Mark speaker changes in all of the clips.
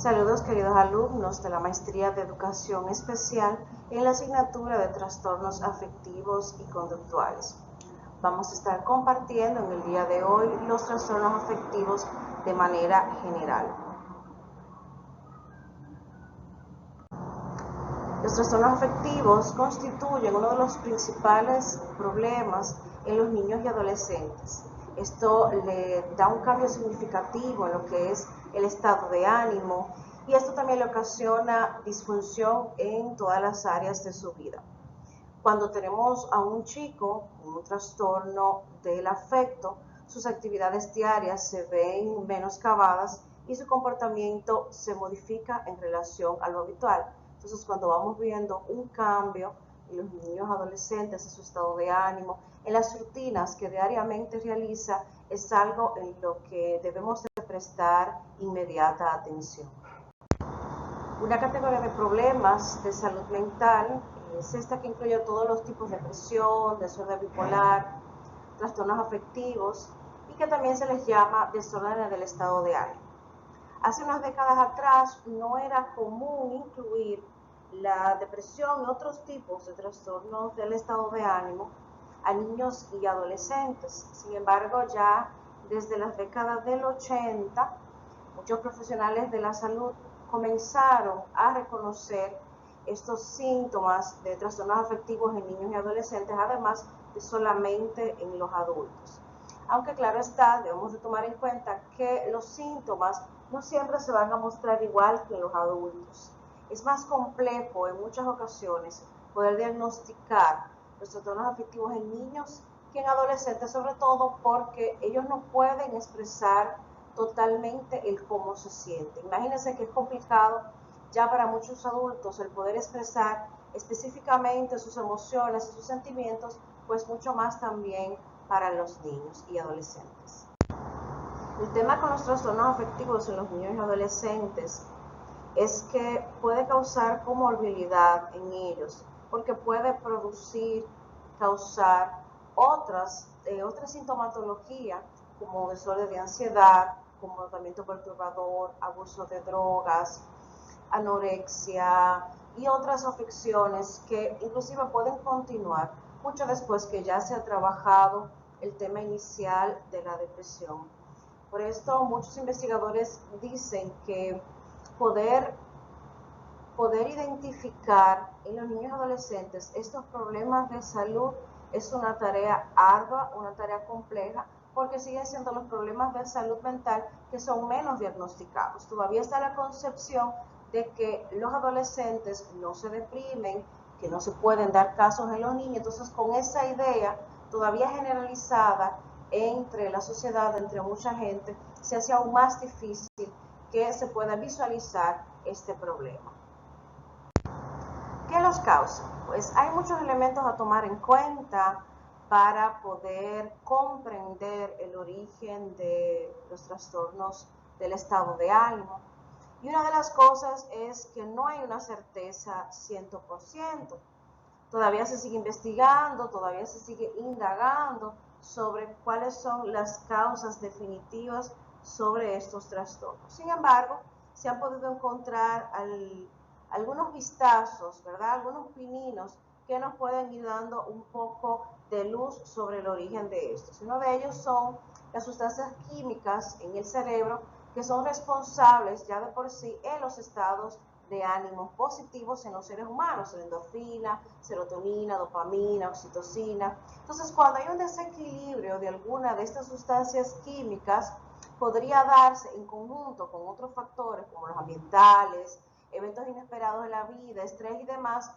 Speaker 1: Saludos queridos alumnos de la Maestría de Educación Especial en la asignatura de Trastornos Afectivos y Conductuales. Vamos a estar compartiendo en el día de hoy los trastornos afectivos de manera general. Los trastornos afectivos constituyen uno de los principales problemas en los niños y adolescentes. Esto le da un cambio significativo en lo que es el estado de ánimo y esto también le ocasiona disfunción en todas las áreas de su vida. Cuando tenemos a un chico con un trastorno del afecto, sus actividades diarias se ven menoscabadas y su comportamiento se modifica en relación a lo habitual. Entonces, cuando vamos viendo un cambio en los niños adolescentes, en su estado de ánimo, en las rutinas que diariamente realiza, es algo en lo que debemos de prestar inmediata atención. Una categoría de problemas de salud mental es esta que incluye todos los tipos de depresión, desorden bipolar, trastornos afectivos y que también se les llama desórdenes del estado de ánimo. Hace unas décadas atrás no era común incluir la depresión y otros tipos de trastornos del estado de ánimo a niños y adolescentes. Sin embargo, ya desde las décadas del 80, muchos profesionales de la salud comenzaron a reconocer estos síntomas de trastornos afectivos en niños y adolescentes, además de solamente en los adultos. Aunque claro está, debemos de tomar en cuenta que los síntomas no siempre se van a mostrar igual que en los adultos. Es más complejo en muchas ocasiones poder diagnosticar los trastornos afectivos en niños que en adolescentes, sobre todo porque ellos no pueden expresar totalmente el cómo se sienten. Imagínense que es complicado ya para muchos adultos el poder expresar específicamente sus emociones y sus sentimientos, pues mucho más también para los niños y adolescentes. El tema con los trastornos afectivos en los niños y adolescentes es que puede causar comorbilidad en ellos, porque puede causar otra sintomatología como desorden de ansiedad, comportamiento perturbador, abuso de drogas, anorexia y otras afecciones que inclusive pueden continuar mucho después que ya se ha trabajado el tema inicial de la depresión. Por esto muchos investigadores dicen que poder identificar en los niños y adolescentes estos problemas de salud es una tarea ardua, una tarea compleja, porque siguen siendo los problemas de salud mental que son menos diagnosticados. Todavía está la concepción de que los adolescentes no se deprimen, que no se pueden dar casos en los niños. Entonces, con esa idea todavía generalizada entre la sociedad, entre mucha gente, se hace aún más difícil que se pueda visualizar este problema. ¿Qué los causa? Pues hay muchos elementos a tomar en cuenta para poder comprender el origen de los trastornos del estado de ánimo. Y una de las cosas es que no hay una certeza 100%. Todavía se sigue investigando, todavía se sigue indagando sobre cuáles son las causas definitivas sobre estos trastornos. Sin embargo, se han podido encontrar algunos vistazos, ¿verdad? Algunos pininos que nos pueden ir dando un poco de luz sobre el origen de estos. Uno de ellos son las sustancias químicas en el cerebro que son responsables ya de por sí en los estados de ánimo positivos en los seres humanos, endorfina, serotonina, dopamina, oxitocina. Entonces, cuando hay un desequilibrio de alguna de estas sustancias químicas, podría darse en conjunto con otros factores como los ambientales, eventos inesperados de la vida, estrés y demás,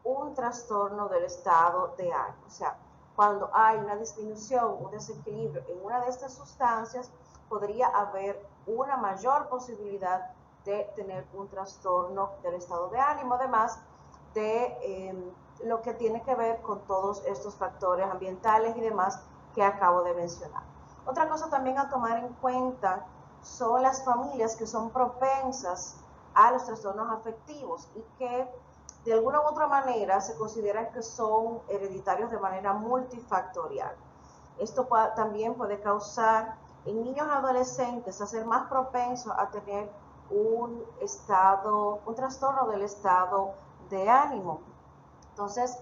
Speaker 1: un trastorno del estado de ánimo. O sea, cuando hay una disminución, un desequilibrio en una de estas sustancias, podría haber una mayor posibilidad de tener un trastorno del estado de ánimo, además de lo que tiene que ver con todos estos factores ambientales y demás que acabo de mencionar. Otra cosa también a tomar en cuenta son las familias que son propensas a los trastornos afectivos y que de alguna u otra manera se consideran que son hereditarios de manera multifactorial. Esto también puede causar en niños y adolescentes a ser más propensos a tener un trastorno del estado de ánimo. Entonces,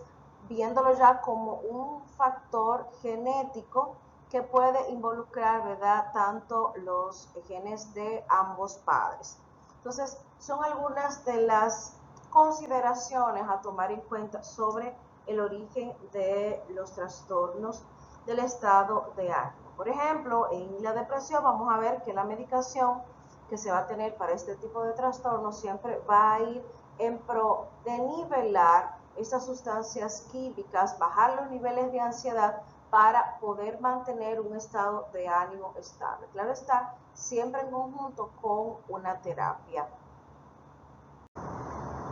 Speaker 1: viéndolo ya como un factor genético que puede involucrar, ¿verdad?, tanto los genes de ambos padres. Entonces, son algunas de las consideraciones a tomar en cuenta sobre el origen de los trastornos del estado de ánimo. Por ejemplo, en la depresión vamos a ver que la medicación que se va a tener para este tipo de trastornos siempre va a ir en pro de nivelar estas sustancias químicas, bajar los niveles de ansiedad para poder mantener un estado de ánimo estable. Claro está, siempre en conjunto con una terapia.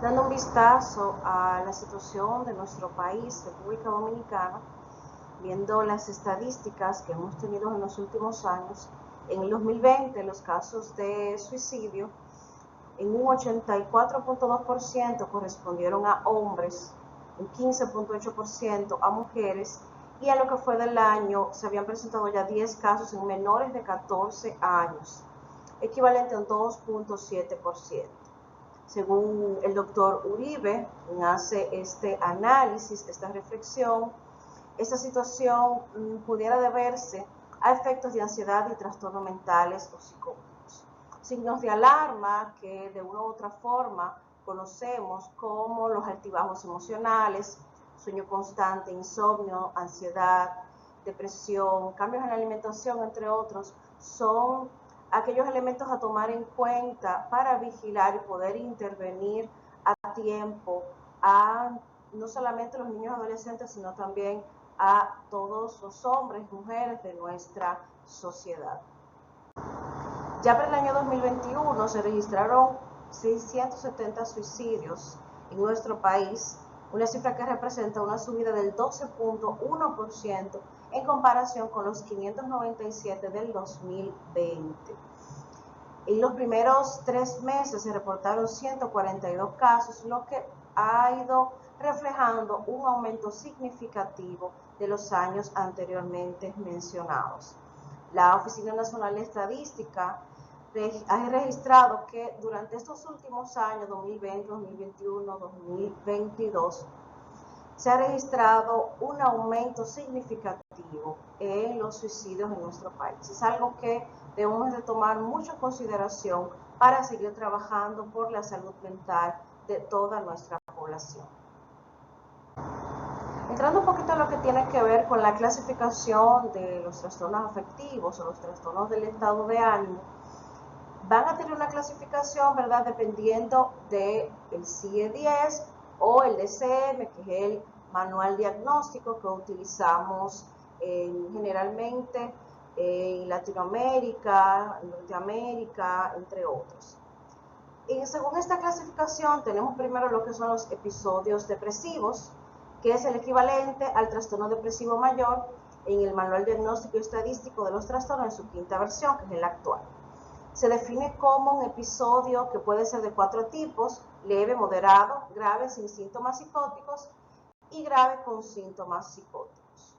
Speaker 1: Dando un vistazo a la situación de nuestro país, República Dominicana, viendo las estadísticas que hemos tenido en los últimos años, en el 2020 los casos de suicidio en un 84.2% correspondieron a hombres, un 15.8% a mujeres, y en lo que fue del año se habían presentado ya 10 casos en menores de 14 años, equivalente a un 2.7%. Según el doctor Uribe, quien hace este análisis, esta reflexión, esta situación pudiera deberse a efectos de ansiedad y trastornos mentales o psicóticos. Signos de alarma que de una u otra forma conocemos como los altibajos emocionales, sueño constante, insomnio, ansiedad, depresión, cambios en la alimentación, entre otros, son aquellos elementos a tomar en cuenta para vigilar y poder intervenir a tiempo a no solamente los niños y adolescentes, sino también a todos los hombres y mujeres de nuestra sociedad. Ya para el año 2021 se registraron 670 suicidios en nuestro país, una cifra que representa una subida del 12.1% en comparación con los 597 del 2020. En los primeros 3 meses se reportaron 142 casos, lo que ha ido reflejando un aumento significativo de los años anteriormente mencionados. La Oficina Nacional de Estadística ha registrado que durante estos últimos años, 2020, 2021, 2022, se ha registrado un aumento significativo en los suicidios en nuestro país. Es algo que debemos de tomar mucha consideración para seguir trabajando por la salud mental de toda nuestra población. Entrando un poquito en lo que tiene que ver con la clasificación de los trastornos afectivos o los trastornos del estado de ánimo, van a tener una clasificación, ¿verdad?, dependiendo del CIE-10 o el DCM, que es el manual diagnóstico que utilizamos generalmente en Latinoamérica, en Norteamérica, entre otros. Y según esta clasificación tenemos primero lo que son los episodios depresivos, que es el equivalente al trastorno depresivo mayor en el manual diagnóstico y estadístico de los trastornos en su 5ª versión, que es el actual. Se define como un episodio que puede ser de 4 tipos: leve, moderado, grave sin síntomas psicóticos y grave con síntomas psicóticos.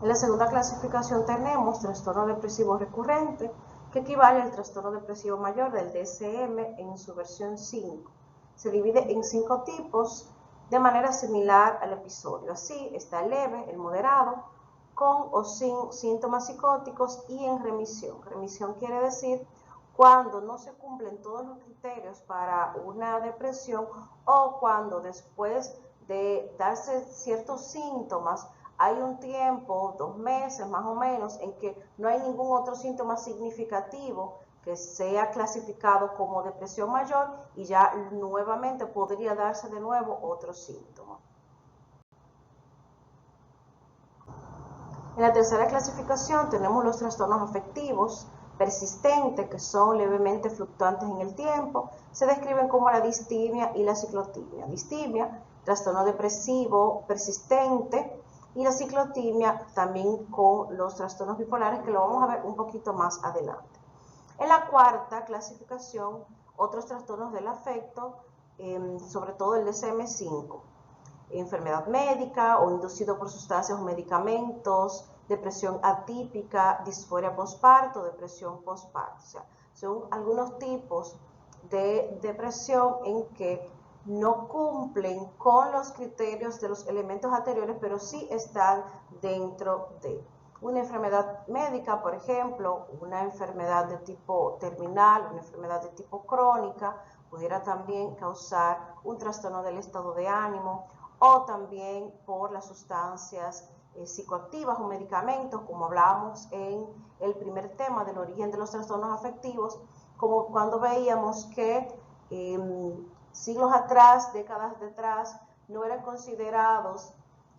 Speaker 1: En la segunda clasificación tenemos trastorno depresivo recurrente, que equivale al trastorno depresivo mayor del DSM en su versión 5. Se divide en 5 tipos de manera similar al episodio. Así está el leve, el moderado, con o sin síntomas psicóticos y en remisión. Remisión quiere decir cuando no se cumplen todos los criterios para una depresión o cuando después de darse ciertos síntomas hay un tiempo, 2 meses más o menos, en que no hay ningún otro síntoma significativo que sea clasificado como depresión mayor y ya nuevamente podría darse de nuevo otro síntoma. En la tercera clasificación tenemos los trastornos afectivos persistentes, que son levemente fluctuantes en el tiempo. Se describen como la distimia y la ciclotimia. Distimia, trastorno depresivo persistente, y la ciclotimia también con los trastornos bipolares, que lo vamos a ver un poquito más adelante. En la cuarta clasificación, otros trastornos del afecto, sobre todo el DSM-5. Enfermedad médica o inducido por sustancias o medicamentos, depresión atípica, disforia postparto, depresión postparto. O sea, Son algunos tipos de depresión en que no cumplen con los criterios de los elementos anteriores, pero sí están dentro de una enfermedad médica, por ejemplo, una enfermedad de tipo terminal, una enfermedad de tipo crónica, pudiera también causar un trastorno del estado de ánimo, o también por las sustancias psicoactivas o medicamentos, como hablábamos en el primer tema del origen de los trastornos afectivos, como cuando veíamos que siglos atrás, décadas detrás, no eran considerados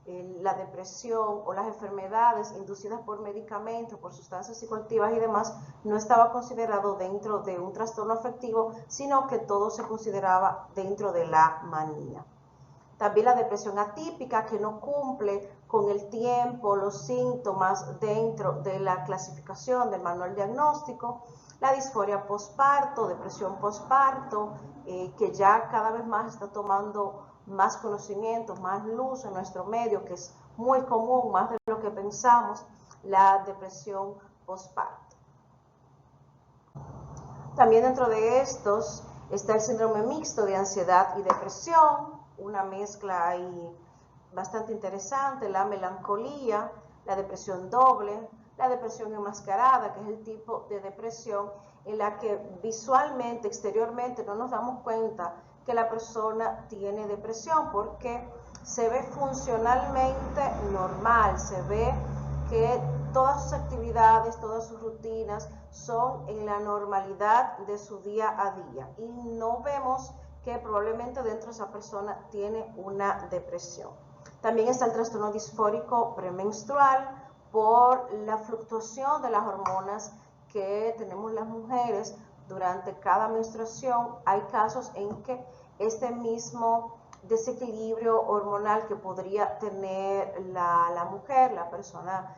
Speaker 1: la depresión o las enfermedades inducidas por medicamentos, por sustancias psicoactivas y demás, no estaba considerado dentro de un trastorno afectivo, sino que todo se consideraba dentro de la manía. También la depresión atípica, que no cumple con el tiempo, los síntomas dentro de la clasificación del manual diagnóstico. La disforia posparto, depresión posparto, que ya cada vez más está tomando más conocimiento, más luz en nuestro medio, que es muy común, más de lo que pensamos, la depresión posparto. También dentro de estos está el síndrome mixto de ansiedad y depresión, una mezcla ahí bastante interesante, la melancolía, la depresión doble, la depresión enmascarada, que es el tipo de depresión en la que visualmente, exteriormente, no nos damos cuenta que la persona tiene depresión porque se ve funcionalmente normal, se ve que todas sus actividades, todas sus rutinas son en la normalidad de su día a día y no vemos que probablemente dentro de esa persona tiene una depresión. También está el trastorno disfórico premenstrual por la fluctuación de las hormonas que tenemos las mujeres durante cada menstruación. Hay casos en que este mismo desequilibrio hormonal que podría tener la mujer, la persona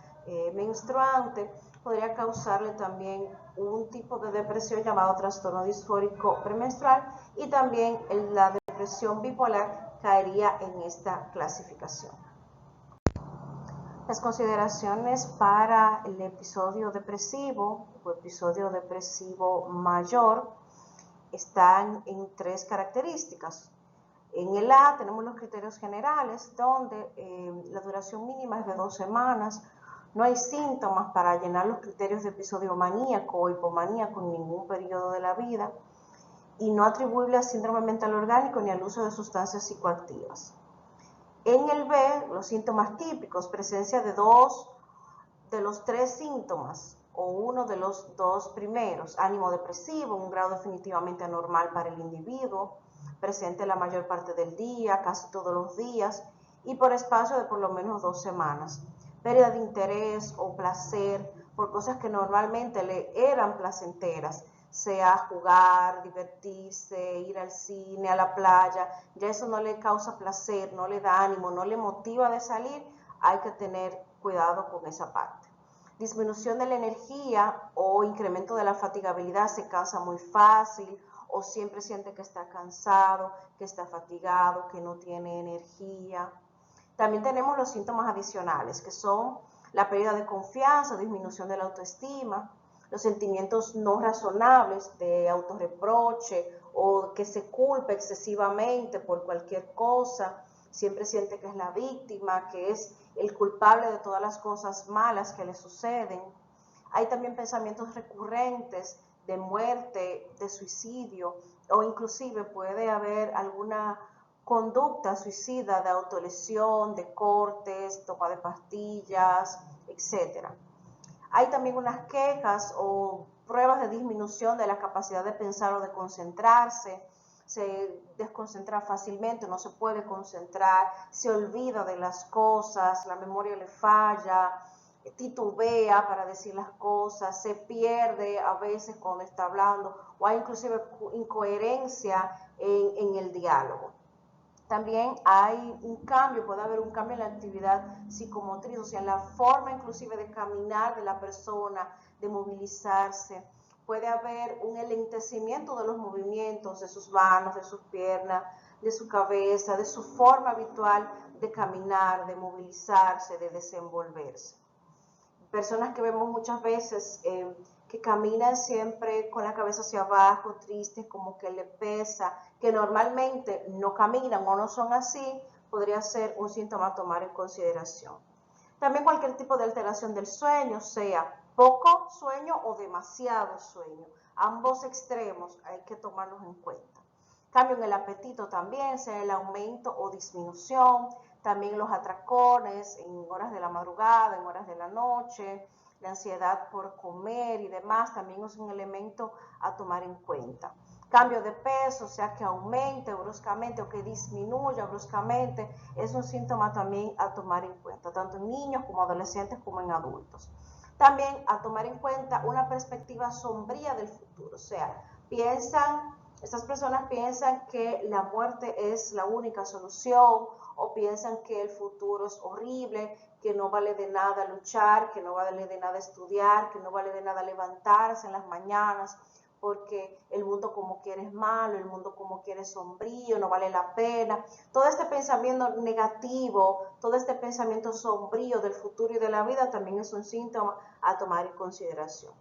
Speaker 1: menstruante, podría causarle también un tipo de depresión llamado trastorno disfórico premenstrual, y también la depresión bipolar caería en esta clasificación. Las consideraciones para el episodio depresivo o episodio depresivo mayor están en 3 características. En el A tenemos los criterios generales, donde la duración mínima es de 2 semanas, no hay síntomas para llenar los criterios de episodio maníaco o hipomaníaco en ningún periodo de la vida, y no atribuible a síndrome mental orgánico ni al uso de sustancias psicoactivas. En el B, los síntomas típicos, presencia de 2 de los 3 síntomas o uno de los 2 primeros, ánimo depresivo, un grado definitivamente anormal para el individuo, presente la mayor parte del día, casi todos los días, y por espacio de por lo menos 2 semanas. Pérdida de interés o placer por cosas que normalmente le eran placenteras, sea jugar, divertirse, ir al cine, a la playa, ya eso no le causa placer, no le da ánimo, no le motiva de salir, hay que tener cuidado con esa parte. Disminución de la energía o incremento de la fatigabilidad, se cansa muy fácil o siempre siente que está cansado, que está fatigado, que no tiene energía. También tenemos los síntomas adicionales, que son la pérdida de confianza, disminución de la autoestima, los sentimientos no razonables de autorreproche o que se culpa excesivamente por cualquier cosa, siempre siente que es la víctima, que es el culpable de todas las cosas malas que le suceden. Hay también pensamientos recurrentes de muerte, de suicidio, o inclusive puede haber alguna conducta suicida de autolesión, de cortes, toma de pastillas, etc. Hay también unas quejas o pruebas de disminución de la capacidad de pensar o de concentrarse, se desconcentra fácilmente, no se puede concentrar, se olvida de las cosas, la memoria le falla, titubea para decir las cosas, se pierde a veces cuando está hablando, o hay inclusive incoherencia en el diálogo. También hay un cambio, puede haber un cambio en la actividad psicomotriz, o sea, en la forma inclusive de caminar de la persona, de movilizarse. Puede haber un enlentecimiento de los movimientos de sus manos, de sus piernas, de su cabeza, de su forma habitual de caminar, de movilizarse, de desenvolverse. Personas que vemos muchas veces que caminan siempre con la cabeza hacia abajo, tristes, como que le pesa, que normalmente no caminan o no son así, podría ser un síntoma a tomar en consideración. También cualquier tipo de alteración del sueño, sea poco sueño o demasiado sueño. Ambos extremos hay que tomarlos en cuenta. Cambio en el apetito también, sea el aumento o disminución. También los atracones en horas de la madrugada, en horas de la noche. La ansiedad por comer y demás también es un elemento a tomar en cuenta. Cambio de peso, o sea que aumente bruscamente o que disminuya bruscamente, es un síntoma también a tomar en cuenta, tanto en niños como adolescentes como en adultos. También a tomar en cuenta una perspectiva sombría del futuro, o sea, estas personas piensan que la muerte es la única solución o piensan que el futuro es horrible, que no vale de nada luchar, que no vale de nada estudiar, que no vale de nada levantarse en las mañanas, porque el mundo como quiere es malo, el mundo como quiere es sombrío, no vale la pena. Todo este pensamiento negativo, todo este pensamiento sombrío del futuro y de la vida también es un síntoma a tomar en consideración.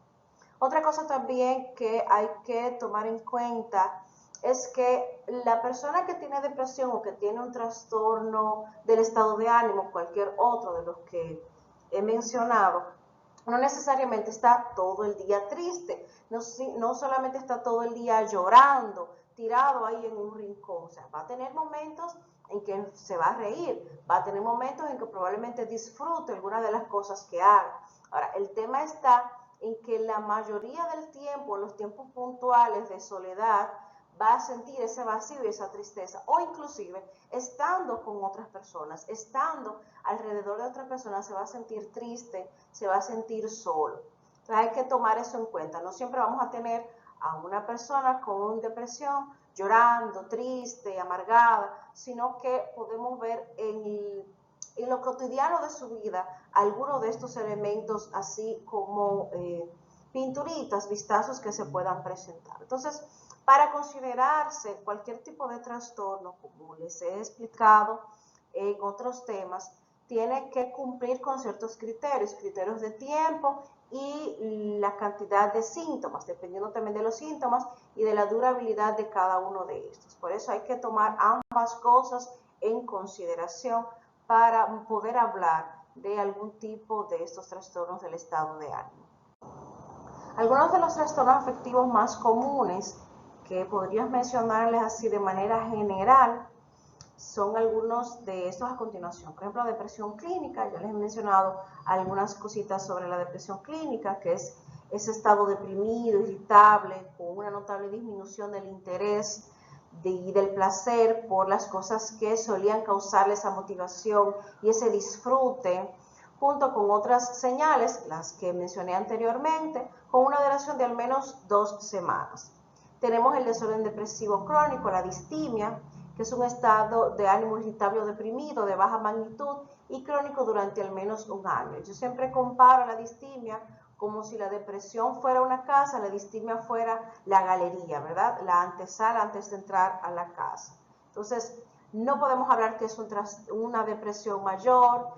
Speaker 1: Otra cosa también que hay que tomar en cuenta es que la persona que tiene depresión o que tiene un trastorno del estado de ánimo, cualquier otro de los que he mencionado, no necesariamente está todo el día triste, no solamente está todo el día llorando, tirado ahí en un rincón, o sea, va a tener momentos en que se va a reír, va a tener momentos en que probablemente disfrute alguna de las cosas que haga. Ahora, el tema está en que la mayoría del tiempo, en los tiempos puntuales de soledad, va a sentir ese vacío y esa tristeza, o inclusive estando con otras personas, estando alrededor de otras personas, se va a sentir triste, se va a sentir solo. Entonces hay que tomar eso en cuenta. No siempre vamos a tener a una persona con depresión llorando, triste, amargada, sino que podemos ver en lo cotidiano de su vida algunos de estos elementos, así como pinturitas, vistazos que se puedan presentar. Entonces, para considerarse cualquier tipo de trastorno, como les he explicado en otros temas, tiene que cumplir con ciertos criterios de tiempo y la cantidad de síntomas, dependiendo también de los síntomas y de la durabilidad de cada uno de estos. Por eso hay que tomar ambas cosas en consideración para poder hablar de algún tipo de estos trastornos del estado de ánimo. Algunos de los trastornos afectivos más comunes que podrías mencionarles así de manera general son algunos de estos a continuación. Por ejemplo, la depresión clínica, ya les he mencionado algunas cositas sobre la depresión clínica, que es ese estado deprimido, irritable, con una notable disminución del interés y del placer por las cosas que solían causarle esa motivación y ese disfrute, junto con otras señales, las que mencioné anteriormente, con una duración de al menos 2 semanas. Tenemos el desorden depresivo crónico, la distimia, que es un estado de ánimo irritable o deprimido de baja magnitud y crónico durante al menos un año. Yo siempre comparo la distimia como si la depresión fuera una casa, la distimia fuera la galería, ¿verdad? La antesala antes de entrar a la casa. Entonces, no podemos hablar que es una depresión mayor,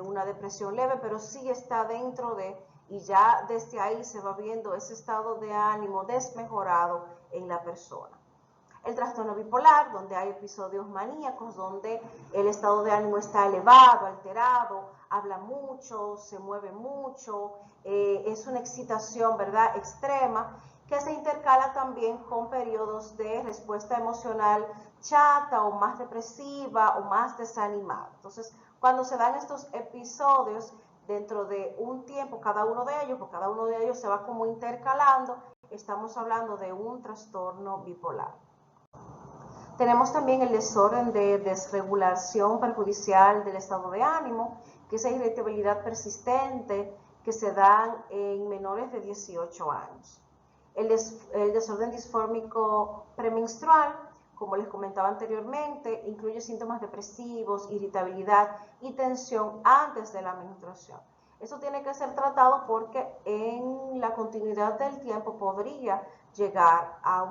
Speaker 1: una depresión leve, pero sí está dentro de, y ya desde ahí se va viendo ese estado de ánimo desmejorado en la persona. El trastorno bipolar, donde hay episodios maníacos, donde el estado de ánimo está elevado, alterado, habla mucho, se mueve mucho, es una excitación, ¿verdad?, extrema, que se intercala también con periodos de respuesta emocional chata o más depresiva o más desanimada. Entonces, cuando se dan estos episodios dentro de un tiempo, cada uno de ellos, porque cada uno de ellos se va como intercalando, estamos hablando de un trastorno bipolar. Tenemos también el desorden de desregulación perjudicial del estado de ánimo, que es esa irritabilidad persistente que se da en menores de 18 años. El desorden disfórmico premenstrual, como les comentaba anteriormente, incluye síntomas depresivos, irritabilidad y tensión antes de la menstruación. Esto tiene que ser tratado porque en la continuidad del tiempo podría llegar a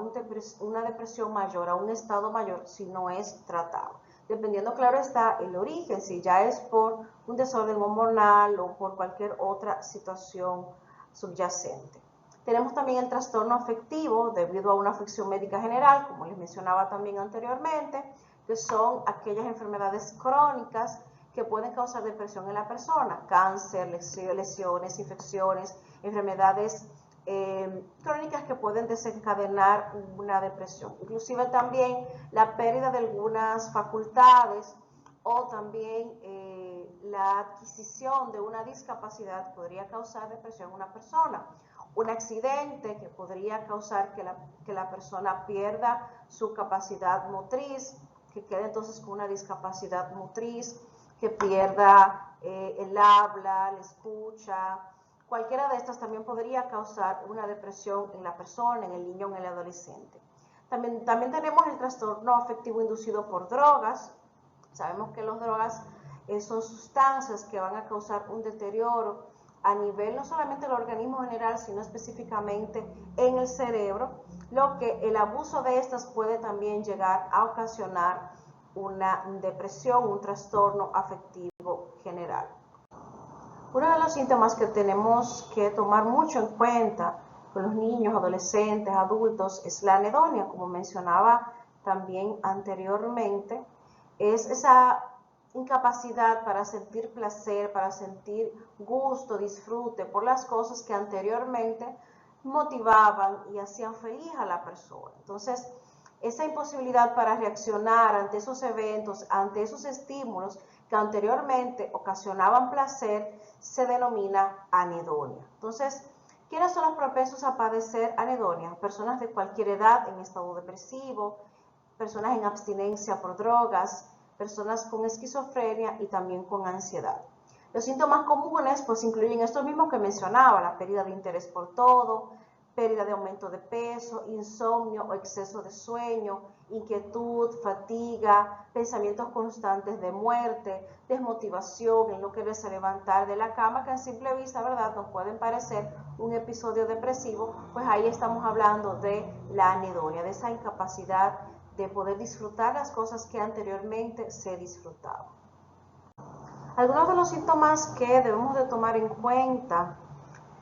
Speaker 1: una depresión mayor, a un estado mayor, si no es tratado. Dependiendo, claro está, el origen, si ya es por un desorden hormonal o por cualquier otra situación subyacente. Tenemos también el trastorno afectivo debido a una afección médica general, como les mencionaba también anteriormente, que son aquellas enfermedades crónicas que pueden causar depresión en la persona, cáncer, lesiones, infecciones, enfermedades crónicas que pueden desencadenar una depresión. Inclusive también la pérdida de algunas facultades o también la adquisición de una discapacidad podría causar depresión en una persona. Un accidente que podría causar que la persona pierda su capacidad motriz, que quede entonces con una discapacidad motriz, que pierda el habla, la escucha. Cualquiera de estas también podría causar una depresión en la persona, en el niño, en el adolescente. También tenemos el trastorno afectivo inducido por drogas. Sabemos que las drogas son sustancias que van a causar un deterioro a nivel no solamente del organismo general, sino específicamente en el cerebro, lo que el abuso de estas puede también llegar a ocasionar una depresión, un trastorno afectivo general. Uno de los síntomas que tenemos que tomar mucho en cuenta con los niños, adolescentes, adultos, es la anedonia, como mencionaba también anteriormente, es esa incapacidad para sentir placer, para sentir gusto, disfrute por las cosas que anteriormente motivaban y hacían feliz a la persona. Entonces, esa imposibilidad para reaccionar ante esos eventos, ante esos estímulos que anteriormente ocasionaban placer, se denomina anedonia. Entonces, ¿quiénes son los propensos a padecer anedonia? Personas de cualquier edad en estado depresivo, personas en abstinencia por drogas, personas con esquizofrenia y también con ansiedad. Los síntomas comunes pues incluyen estos mismos que mencionaba, la pérdida de interés por todo, pérdida de aumento de peso, insomnio o exceso de sueño, inquietud, fatiga, pensamientos constantes de muerte, desmotivación, el no quererse levantar de la cama, que a simple vista, ¿verdad?, nos pueden parecer un episodio depresivo, pues ahí estamos hablando de la anedonia, de esa incapacidad de poder disfrutar las cosas que anteriormente se disfrutaban. Algunos de los síntomas que debemos de tomar en cuenta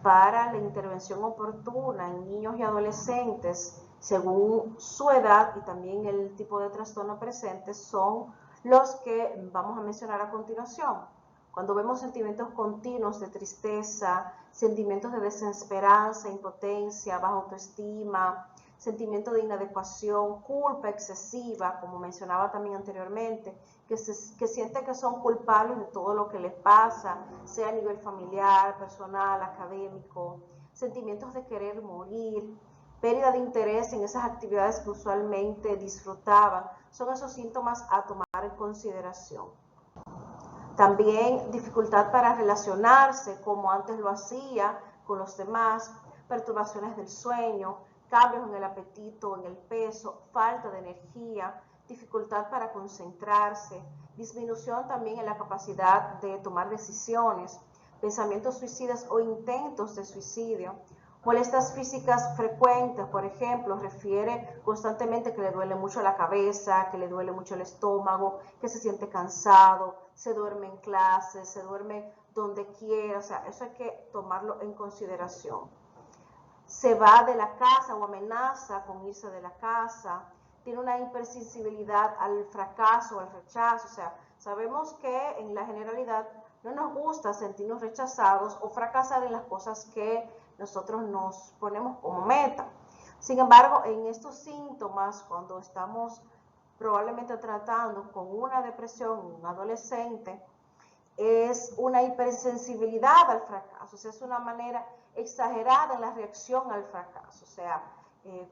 Speaker 1: para la intervención oportuna en niños y adolescentes, según su edad y también el tipo de trastorno presente, son los que vamos a mencionar a continuación. Cuando vemos sentimientos continuos de tristeza, sentimientos de desesperanza, impotencia, baja autoestima, sentimiento de inadecuación, culpa excesiva, como mencionaba también anteriormente, que sienten que son culpables de todo lo que les pasa, sea a nivel familiar, personal, académico, sentimientos de querer morir, pérdida de interés en esas actividades que usualmente disfrutaban, son esos síntomas a tomar en consideración. También dificultad para relacionarse como antes lo hacía con los demás, perturbaciones del sueño, cambios en el apetito, en el peso, falta de energía, dificultad para concentrarse, disminución también en la capacidad de tomar decisiones, pensamientos suicidas o intentos de suicidio, molestias físicas frecuentes, por ejemplo, refiere constantemente que le duele mucho la cabeza, que le duele mucho el estómago, que se siente cansado, se duerme en clases, se duerme donde quiera, o sea, eso hay que tomarlo en consideración. Se va de la casa o amenaza con irse de la casa, tiene una hipersensibilidad al fracaso, al rechazo, o sea, sabemos que en la generalidad no nos gusta sentirnos rechazados o fracasar en las cosas que nosotros nos ponemos como meta. Sin embargo, en estos síntomas, cuando estamos probablemente tratando con una depresión en un adolescente, es una hipersensibilidad al fracaso, o sea, es una manera exagerada en la reacción al fracaso, o sea,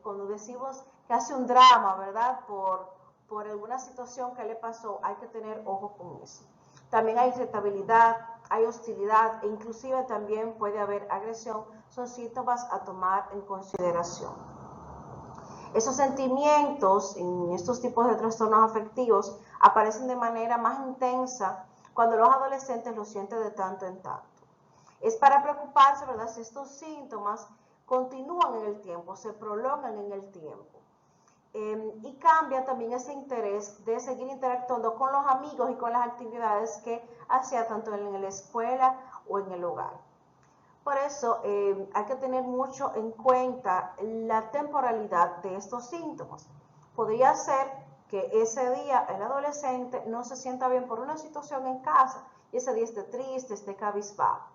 Speaker 1: cuando decimos que hace un drama, ¿verdad?, por alguna situación que le pasó, hay que tener ojo con eso. También hay irritabilidad, hay hostilidad e inclusive también puede haber agresión, son síntomas a tomar en consideración. Esos sentimientos en estos tipos de trastornos afectivos aparecen de manera más intensa cuando los adolescentes lo sienten de tanto en tanto. Es para preocuparse, ¿verdad?, si estos síntomas continúan en el tiempo, se prolongan en el tiempo. Y cambia también ese interés de seguir interactuando con los amigos y con las actividades que hacía tanto en la escuela o en el hogar. Por eso hay que tener mucho en cuenta la temporalidad de estos síntomas. Podría ser que ese día el adolescente no se sienta bien por una situación en casa y ese día esté triste, esté cabizbajo.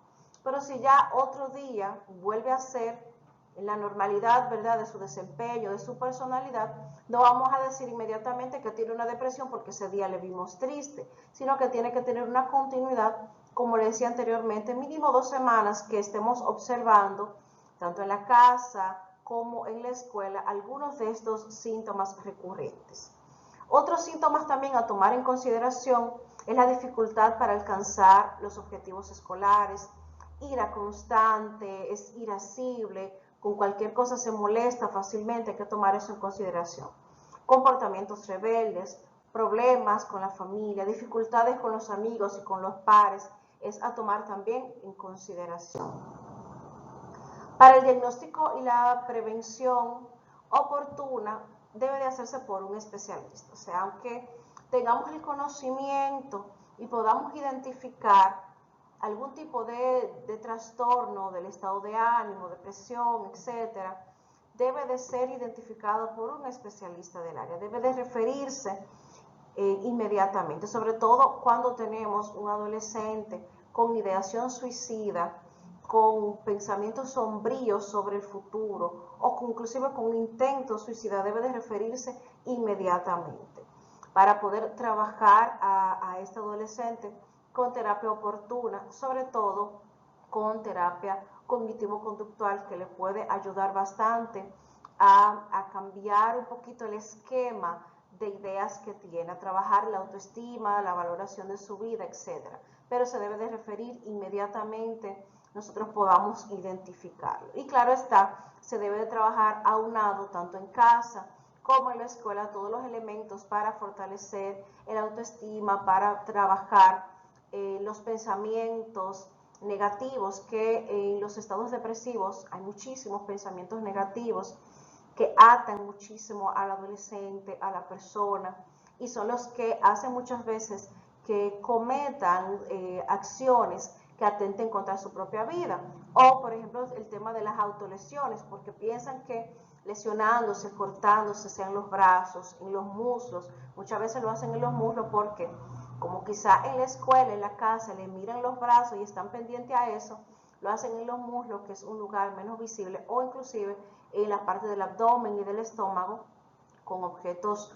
Speaker 1: Pero si ya otro día vuelve a ser en la normalidad, ¿verdad?, de su desempeño, de su personalidad, no vamos a decir inmediatamente que tiene una depresión porque ese día le vimos triste, sino que tiene que tener una continuidad, como le decía anteriormente, mínimo 2 semanas que estemos observando, tanto en la casa como en la escuela, algunos de estos síntomas recurrentes. Otros síntomas también a tomar en consideración es la dificultad para alcanzar los objetivos escolares, ira constante, es irascible, con cualquier cosa se molesta fácilmente, hay que tomar eso en consideración. Comportamientos rebeldes, problemas con la familia, dificultades con los amigos y con los pares, es a tomar también en consideración. Para el diagnóstico y la prevención oportuna debe de hacerse por un especialista. O sea, aunque tengamos el conocimiento y podamos identificar algún tipo de trastorno del estado de ánimo, depresión, etcétera, debe de ser identificado por un especialista del área, debe de referirse inmediatamente, sobre todo cuando tenemos un adolescente con ideación suicida, con pensamientos sombríos sobre el futuro o inclusive con un intento suicida, debe de referirse inmediatamente para poder trabajar a este adolescente con terapia oportuna, sobre todo con terapia cognitivo-conductual que le puede ayudar bastante a cambiar un poquito el esquema de ideas que tiene, a trabajar la autoestima, la valoración de su vida, etc. Pero se debe de referir inmediatamente, nosotros podamos identificarlo. Y claro está, se debe de trabajar aunado tanto en casa como en la escuela todos los elementos para fortalecer el autoestima, para trabajar los pensamientos negativos, que en los estados depresivos hay muchísimos pensamientos negativos que atan muchísimo al adolescente, a la persona, y son los que hacen muchas veces que cometan acciones que atenten contra su propia vida. O, por ejemplo, el tema de las autolesiones, porque piensan que lesionándose, cortándose, sean los brazos, en los muslos, muchas veces lo hacen en los muslos porque como quizá en la escuela, en la casa, le miran los brazos y están pendientes a eso, lo hacen en los muslos, que es un lugar menos visible, o inclusive en la parte del abdomen y del estómago, con objetos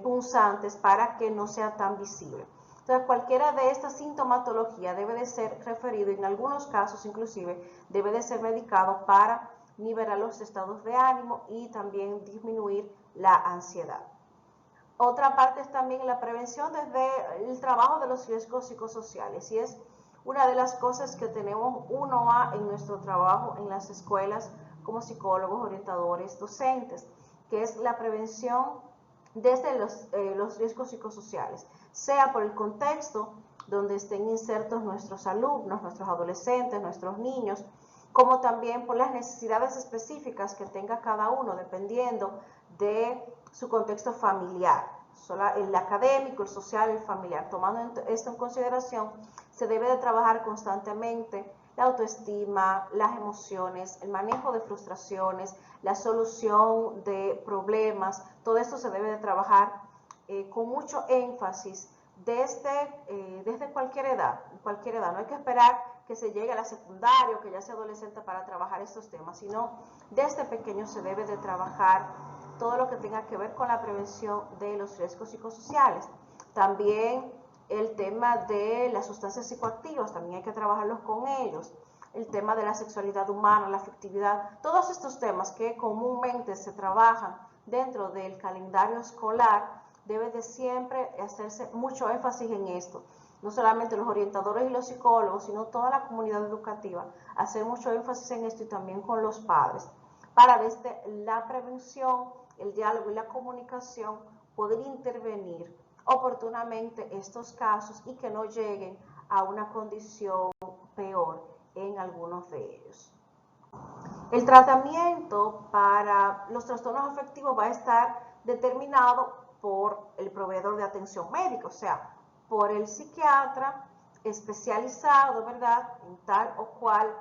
Speaker 1: punzantes para que no sea tan visible. Entonces, cualquiera de estas sintomatologías debe de ser referido, y en algunos casos inclusive debe de ser medicado para nivelar los estados de ánimo y también disminuir la ansiedad. Otra parte es también la prevención desde el trabajo de los riesgos psicosociales, y es una de las cosas que tenemos en nuestro trabajo en las escuelas como psicólogos, orientadores, docentes, que es la prevención desde los riesgos psicosociales, sea por el contexto donde estén insertos nuestros alumnos, nuestros adolescentes, nuestros niños, como también por las necesidades específicas que tenga cada uno, dependiendo de su contexto familiar, el académico, el social, el familiar. Tomando esto en consideración, se debe de trabajar constantemente la autoestima, las emociones, el manejo de frustraciones, la solución de problemas. Todo esto se debe de trabajar con mucho énfasis desde cualquier edad. No hay que esperar que se llegue a la secundaria o que ya sea adolescente para trabajar estos temas, sino desde pequeño se debe de trabajar todo lo que tenga que ver con la prevención de los riesgos psicosociales. También el tema de las sustancias psicoactivas, también hay que trabajarlos con ellos. El tema de la sexualidad humana, la afectividad, todos estos temas que comúnmente se trabajan dentro del calendario escolar, debe de siempre hacerse mucho énfasis en esto. No solamente los orientadores y los psicólogos, sino toda la comunidad educativa, hacer mucho énfasis en esto, y también con los padres, para desde la prevención, el diálogo y la comunicación poder intervenir oportunamente estos casos y que no lleguen a una condición peor en algunos de ellos. El tratamiento para los trastornos afectivos va a estar determinado por el proveedor de atención médica, o sea, por el psiquiatra especializado, ¿verdad?, en tal o cual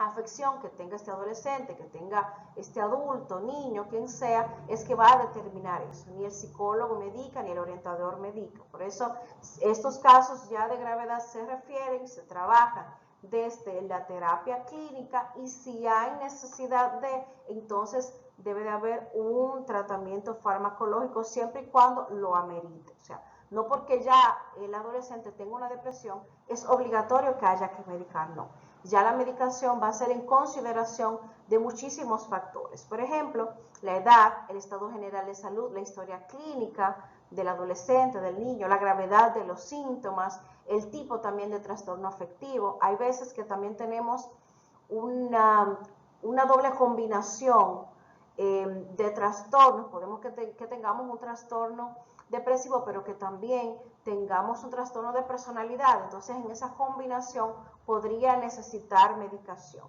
Speaker 1: afección que tenga este adolescente, que tenga este adulto, niño, quien sea, es que va a determinar eso. Ni el psicólogo medica, ni el orientador medica. Por eso estos casos ya de gravedad se refieren, se trabajan desde la terapia clínica, y si hay necesidad de, entonces debe de haber un tratamiento farmacológico siempre y cuando lo amerite. O sea, no porque ya el adolescente tenga una depresión es obligatorio que haya que medicar, no. Ya la medicación va a ser en consideración de muchísimos factores. Por ejemplo, la edad, el estado general de salud, la historia clínica del adolescente, del niño, la gravedad de los síntomas, el tipo también de trastorno afectivo. Hay veces que también tenemos una doble combinación de trastornos. Podemos que tengamos un trastorno depresivo, pero que también tengamos un trastorno de personalidad. Entonces, en esa combinación podría necesitar medicación.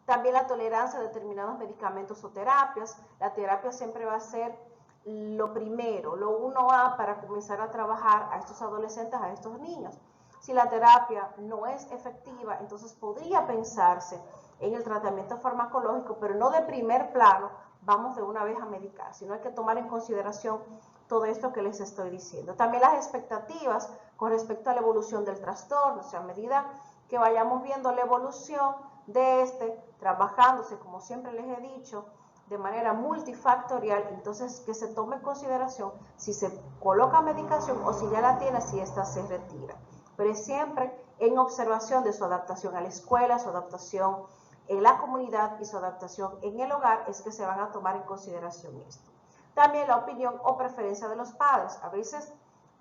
Speaker 1: También la tolerancia a determinados medicamentos o terapias. La terapia siempre va a ser lo primero, lo 1A para comenzar a trabajar a estos adolescentes, a estos niños. Si la terapia no es efectiva, entonces podría pensarse en el tratamiento farmacológico, pero no de primer plano vamos de una vez a medicar, sino hay que tomar en consideración todo esto que les estoy diciendo. También las expectativas con respecto a la evolución del trastorno, o sea, a medida que vayamos viendo la evolución de trabajándose, como siempre les he dicho, de manera multifactorial, entonces que se tome en consideración si se coloca medicación o si ya la tiene, si ésta se retira. Pero es siempre en observación de su adaptación a la escuela, su adaptación en la comunidad y su adaptación en el hogar, es que se van a tomar en consideración esto. También la opinión o preferencia de los padres. A veces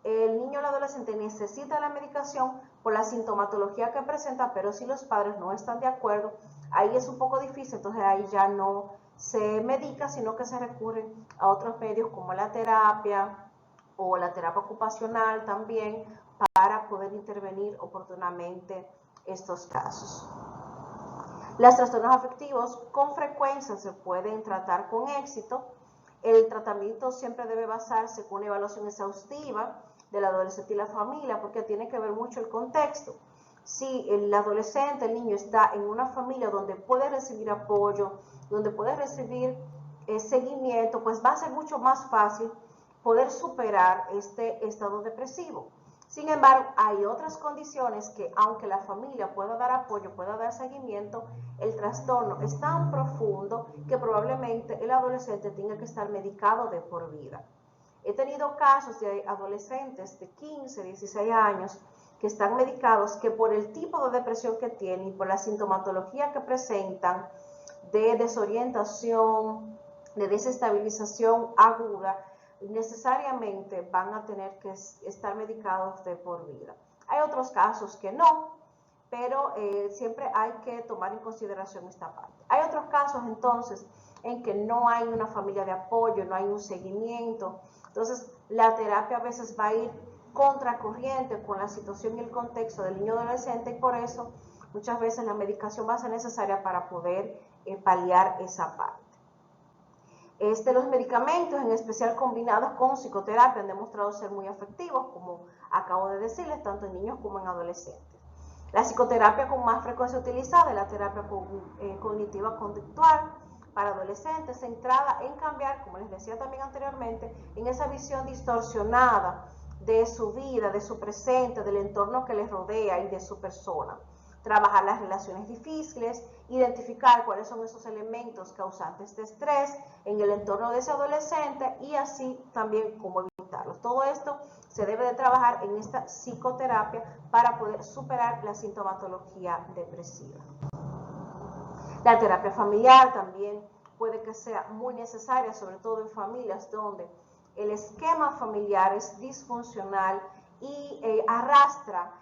Speaker 1: el niño o el adolescente necesita la medicación por la sintomatología que presenta, pero si los padres no están de acuerdo, ahí es un poco difícil, entonces ahí ya no se medica, sino que se recurre a otros medios como la terapia o la terapia ocupacional también, para poder intervenir oportunamente estos casos. Los trastornos afectivos con frecuencia se pueden tratar con éxito. El tratamiento siempre debe basarse con una evaluación exhaustiva del adolescente y la familia, porque tiene que ver mucho el contexto. Si el adolescente, el niño, está en una familia donde puede recibir apoyo, donde puede recibir seguimiento, pues va a ser mucho más fácil poder superar este estado depresivo. Sin embargo, hay otras condiciones que, aunque la familia pueda dar apoyo, pueda dar seguimiento, el trastorno es tan profundo que probablemente el adolescente tenga que estar medicado de por vida. He tenido casos de adolescentes de 15, 16 años que están medicados, que por el tipo de depresión que tienen y por la sintomatología que presentan de desorientación, de desestabilización aguda, necesariamente van a tener que estar medicados de por vida. Hay otros casos que no, pero siempre hay que tomar en consideración esta parte. Hay otros casos entonces en que no hay una familia de apoyo, no hay un seguimiento, entonces la terapia a veces va a ir contracorriente con la situación y el contexto del niño adolescente, y por eso muchas veces la medicación va a ser necesaria para poder paliar esa parte. Los medicamentos, en especial combinados con psicoterapia, han demostrado ser muy efectivos, como acabo de decirles, tanto en niños como en adolescentes. La psicoterapia con más frecuencia utilizada es la terapia cognitiva conductual para adolescentes, centrada en cambiar, como les decía también anteriormente, en esa visión distorsionada de su vida, de su presente, del entorno que les rodea y de su persona. Trabajar las relaciones difíciles, identificar cuáles son esos elementos causantes de estrés en el entorno de ese adolescente y así también cómo evitarlos. Todo esto se debe de trabajar en esta psicoterapia para poder superar la sintomatología depresiva. La terapia familiar también puede que sea muy necesaria, sobre todo en familias donde el esquema familiar es disfuncional y arrastra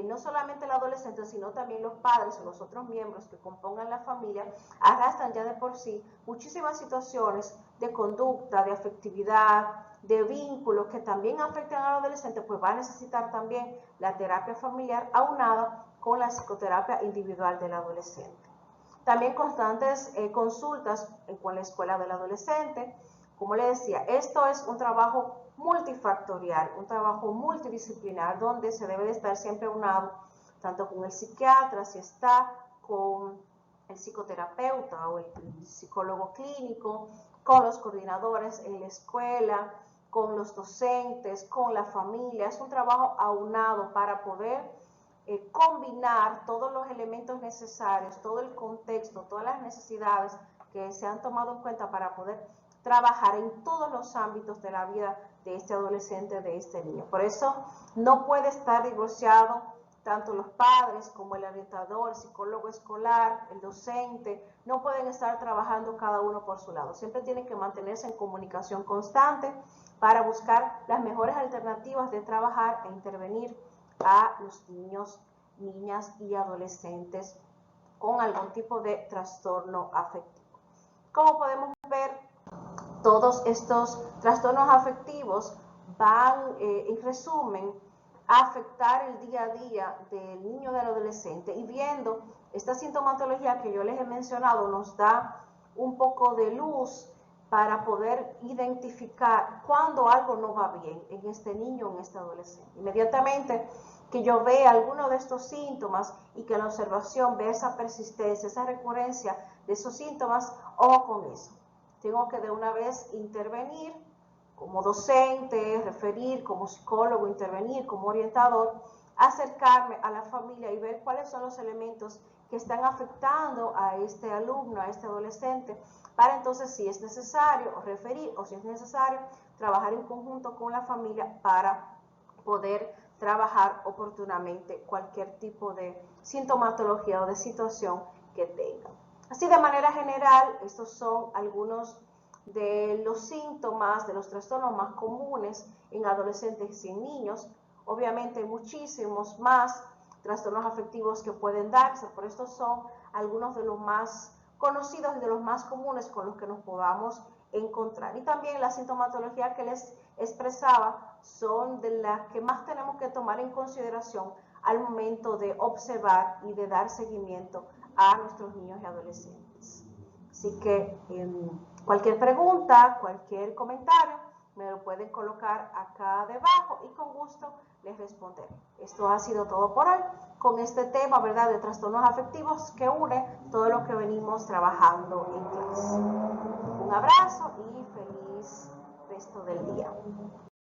Speaker 1: no solamente el adolescente, sino también los padres o los otros miembros que compongan la familia, arrastran ya de por sí muchísimas situaciones de conducta, de afectividad, de vínculos que también afectan al adolescente, pues va a necesitar también la terapia familiar aunada con la psicoterapia individual del adolescente. También constantes consultas con la escuela del adolescente. Como le decía, esto es un trabajo multifactorial, un trabajo multidisciplinar, donde se debe de estar siempre aunado tanto con el psiquiatra, si está, con el psicoterapeuta o el psicólogo clínico, con los coordinadores en la escuela, con los docentes, con la familia. Es un trabajo aunado para poder combinar todos los elementos necesarios, todo el contexto, todas las necesidades que se han tomado en cuenta para poder trabajar en todos los ámbitos de la vida de este adolescente, de este niño. Por eso no puede estar divorciado tanto los padres como el orientador, el psicólogo escolar, el docente, no pueden estar trabajando cada uno por su lado. Siempre tienen que mantenerse en comunicación constante para buscar las mejores alternativas de trabajar e intervenir a los niños, niñas y adolescentes con algún tipo de trastorno afectivo. Como podemos ver, todos estos trastornos afectivos van, en resumen, a afectar el día a día del niño o del adolescente, y viendo esta sintomatología que yo les he mencionado nos da un poco de luz para poder identificar cuando algo no va bien en este niño o en este adolescente. Inmediatamente que yo vea alguno de estos síntomas y que en la observación vea esa persistencia, esa recurrencia de esos síntomas, ojo con eso. Tengo que de una vez intervenir como docente, referir, como psicólogo, intervenir, como orientador, acercarme a la familia y ver cuáles son los elementos que están afectando a este alumno, a este adolescente, para entonces, si es necesario, referir, o si es necesario, trabajar en conjunto con la familia para poder trabajar oportunamente cualquier tipo de sintomatología o de situación que tenga. Así, de manera general, estos son algunos de los síntomas, de los trastornos más comunes en adolescentes y en niños. Obviamente hay muchísimos más trastornos afectivos que pueden darse, pero estos son algunos de los más conocidos y de los más comunes con los que nos podamos encontrar. Y también la sintomatología que les expresaba son de las que más tenemos que tomar en consideración al momento de observar y de dar seguimiento a nuestros niños y adolescentes. Así que cualquier pregunta, cualquier comentario, me lo pueden colocar acá debajo y con gusto les responderé. Esto ha sido todo por hoy con este tema, ¿verdad?, de trastornos afectivos que une todo lo que venimos trabajando en clase. Un abrazo y feliz resto del día.